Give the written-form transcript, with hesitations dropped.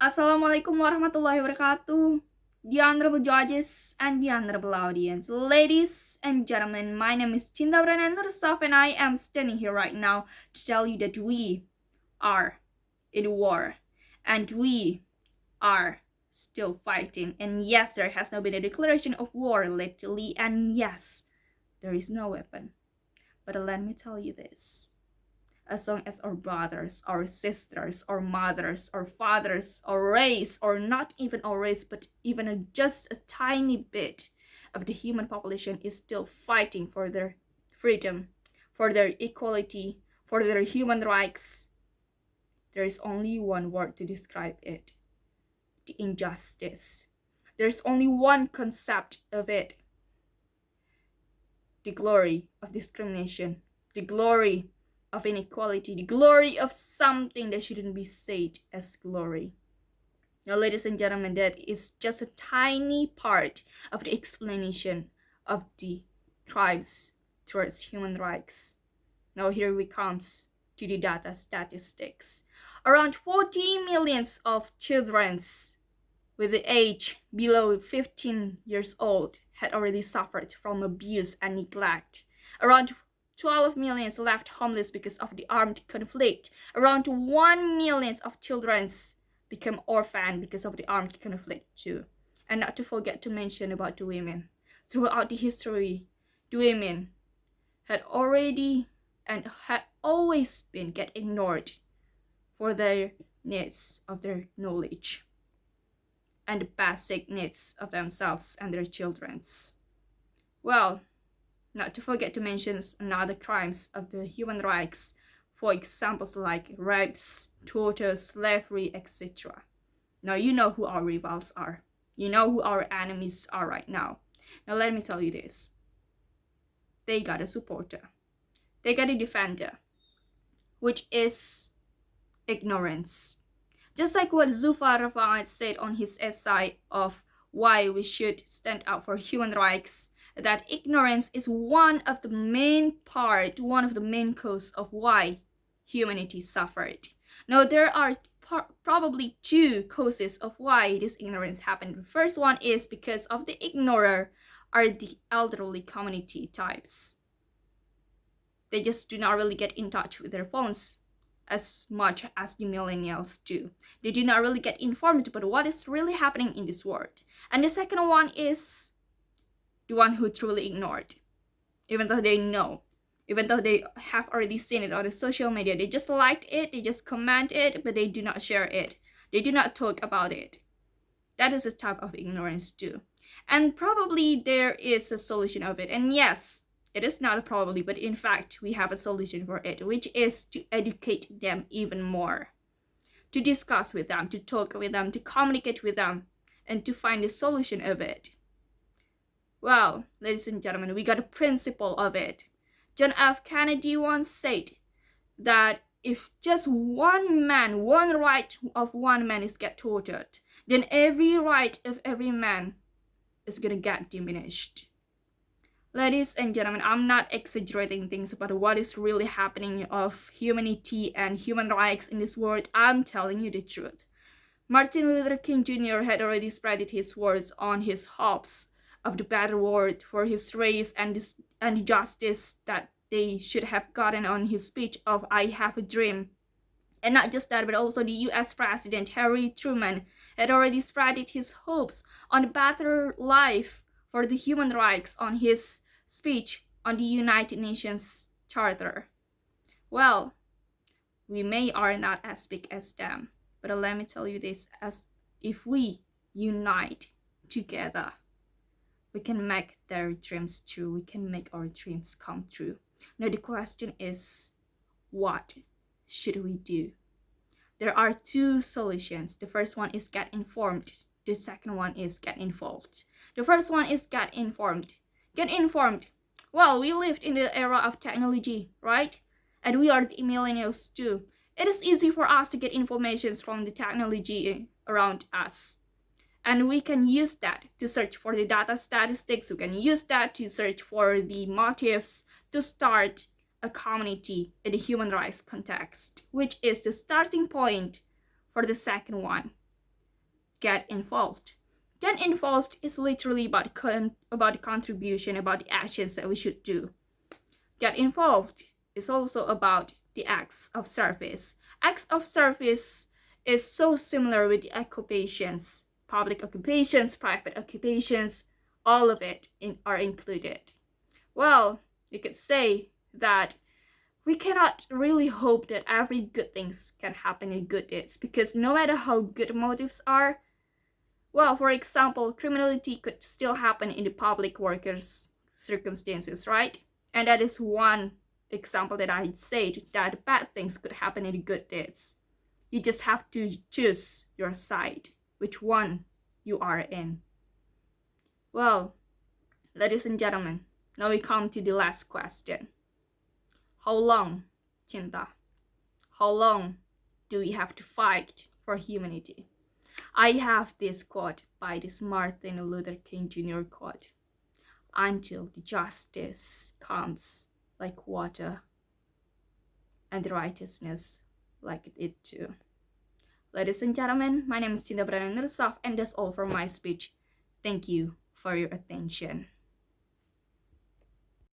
Assalamualaikum warahmatullahi wabarakatuh. The honorable judges and the honorable audience, ladies and gentlemen, my name is Cinta Berliana and I am standing here right now to tell you that we are in war and we are still fighting. And yes, there has not been a declaration of war lately, and yes, there is no weapon. But let me tell you this. As long as our brothers, our sisters, our mothers, our fathers, our race, or not even our race, but even just a tiny bit of the human population is still fighting for their freedom, for their equality, for their human rights, there is only one word to describe it: the injustice. There's only one concept of it: the glory of discrimination, the glory of inequality, the glory of something that shouldn't be said as glory. Now, ladies and gentlemen, that is just a tiny part of the explanation of the tribes towards human rights. Now here we comes to the data statistics. Around 40 millions of children with the age below 15 years old had already suffered from abuse and neglect. Around 12 million left homeless because of the armed conflict. Around 1 million of children became orphaned because of the armed conflict too. And not to forget to mention about the women. Throughout the history, the women had already and had always been get ignored for their needs of their knowledge and the basic needs of themselves and their children's. Well, not to forget to mention another crimes of the human rights, for examples like rapes, torture, slavery, etc. Now you know who our rivals are. You know who our enemies are right now. Now let me tell you this. They got a supporter. They got a defender, which is ignorance. Just like what Zulfar Rafa'at said on his essay of why we should stand up for human rights, that ignorance is one of the main cause of why humanity suffered. Now there are probably two causes of why this ignorance happened. The first one is because of the ignorer are the elderly community types. They just do not really get in touch with their phones as much as the millennials do. They do not really get informed about what is really happening in this world. And the second one is the one who truly ignored. Even though they know, even though they have already seen it on the social media, they just liked it, they just comment it, but they do not share it. They do not talk about it. That is a type of ignorance too. And probably there is a solution of it. And yes, it is not a probably, but in fact, we have a solution for it, which is to educate them even more, to discuss with them, to talk with them, to communicate with them, and to find a solution of it. Well, ladies and gentlemen, we got a principle of it. John F. Kennedy once said that if just one right of one man is get tortured, then every right of every man is gonna get diminished. Ladies and gentlemen, I'm not exaggerating things about what is really happening of humanity and human rights in this world. I'm telling you the truth. Martin Luther King Jr. had already spread his words on his hopes of the better world for his race and the justice that they should have gotten on his speech of "I Have a Dream." And not just that, but also the US President Harry Truman had already spread his hopes on a better life for the human rights on his speech on the United Nations Charter. Well, we are not as big as them, but let me tell you this, as if we unite together, we can make their dreams true. We can make our dreams come true. Now the question is, what should we do? There are two solutions. The first one is get informed. The second one is get involved. The first one is get informed. Get informed. Well, we lived in the era of technology, right? And we are the millennials too. It is easy for us to get information from the technology around us. And we can use that to search for the data statistics. We can use that to search for the motives to start a community in the human rights context, which is the starting point for the second one. get involved. Get involved is literally about the contribution, about the actions that we should do. Get involved is also about the acts of service. Acts of service is so similar with the occupations, public occupations, private occupations, all of it are included. Well, you could say that we cannot really hope that every good things can happen in good deeds, because no matter how good motives are, well, for example, criminality could still happen in the public workers' circumstances, right? And that is one example that I'd say that bad things could happen in the good deeds. You just have to choose your side, which one you are in. Well, ladies and gentlemen, now we come to the last question. How long, Cinta? How long do we have to fight for humanity? I have this quote by this Martin Luther King Jr. quote. Until the justice comes like water and the righteousness like it too. Ladies and gentlemen, my name is Cinta Berliana, and that's all for my speech. Thank you for your attention.